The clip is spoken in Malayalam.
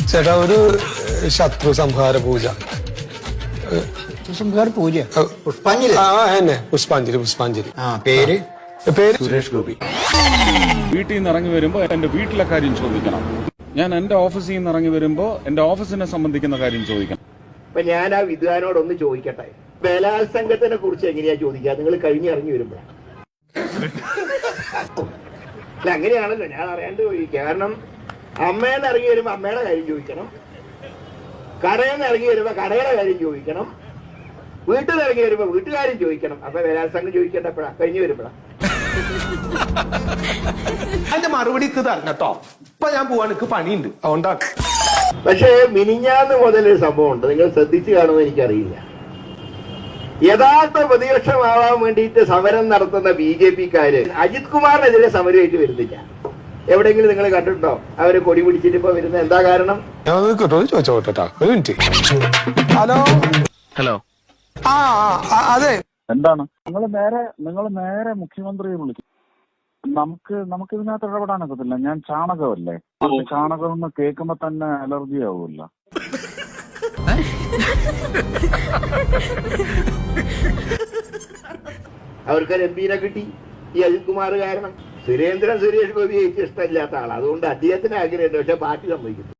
ചേട്ടാ ഒരു ശത്രു സംഹാര പൂജ. സംഹാര പൂജ? പുഷ്പാഞ്ജലി. എന്നെ പുഷ്പാഞ്ജലി. പേര് പേര് സുരേഷ് ഗോപി. വീട്ടിൽ നിന്ന് ഇറങ്ങി വരുമ്പോ എന്റെ വീട്ടിലെ കാര്യം ചോദിക്കണം. ഞാൻ എന്റെ ഓഫീസിൽ നിന്ന് ഇറങ്ങി വരുമ്പോ എന്റെ ഓഫീസിനെ സംബന്ധിക്കുന്ന കാര്യം ചോദിക്കണം. അപ്പൊ ഞാൻ ആ വിദ്വാനോടൊന്ന് ചോദിക്കട്ടെ, ബലാത്സംഗത്തിനെ കുറിച്ച് എങ്ങനെയാ ചോദിക്കുക? നിങ്ങൾ കഴിഞ്ഞിറങ്ങി വരുമ്പോഴാണ്. അല്ല, അങ്ങനെയാണല്ലോ ഞാൻ അറിയാണ്ട് ചോദിക്കുക. കാരണം അമ്മേന്ന് ഇറങ്ങി വരുമ്പോ അമ്മയുടെ കാര്യം ചോദിക്കണം, കടയിൽ നിന്ന് ഇറങ്ങി വരുമ്പോ കടയുടെ കാര്യം ചോദിക്കണം, വീട്ടിൽ നിന്ന് ഇറങ്ങി വരുമ്പോ വീട്ടുകാരും ചോദിക്കണം. അപ്പൊ ബലാത്സംഗം ചോദിക്കേണ്ടപ്പോഴാ? കഴിഞ്ഞു വരുമ്പോഴാ? അതിന്റെ മറുപടി തരണട്ടോ. ഇപ്പൊ ഞാൻ പോവാൻ എനിക്ക് പണിയുണ്ട്, അതുകൊണ്ടാണ്. പക്ഷേ മിനിഞ്ഞാന്ന് മുതലൊരു സംഭവം ഉണ്ട്, നിങ്ങൾ ശ്രദ്ധിച്ചു കാണുമെന്ന് എനിക്കറിയില്ല. യഥാർത്ഥ പ്രതിപക്ഷമാവാൻ വേണ്ടിയിട്ട് സമരം നടത്തുന്ന BJP-ക്കാര് അജിത് കുമാറിനെതിരെ സമരമായിട്ട് വരുന്നില്ല. എവിടെയെങ്കിലും നിങ്ങൾ കണ്ടിട്ടുണ്ടോ അവര് കൊടി പിടിച്ചിട്ട് ഇപ്പൊ വരുന്ന? എന്താ കാരണം? ചോദിച്ചോട്ടാ ഒരു മിനിറ്റ്. ഹലോ. അതെ, എന്താണ് നിങ്ങൾ നേരെ മുഖ്യമന്ത്രിയെ വിളിക്കും. നമുക്ക് ഇതിനകത്ത് ഇടപെടാനൊക്കത്തില്ല. ഞാൻ ചാണകമല്ലേ, ചാണകം എന്ന് കേൾക്കുമ്പോ തന്നെ അലർജി ആവുമല്ലോ. അവർക്ക് MP-നെ കിട്ടി ഈ അജിത് കുമാർ കാരണം. സുരേഷ് ഗോപിയെ ഇഷ്ടമില്ലാത്ത ആളാണ്, അതുകൊണ്ട് അദ്ദേഹത്തിന് ആഗ്രഹമുണ്ട്, പക്ഷെ പാർട്ടി സമ്മതിക്കുന്നു.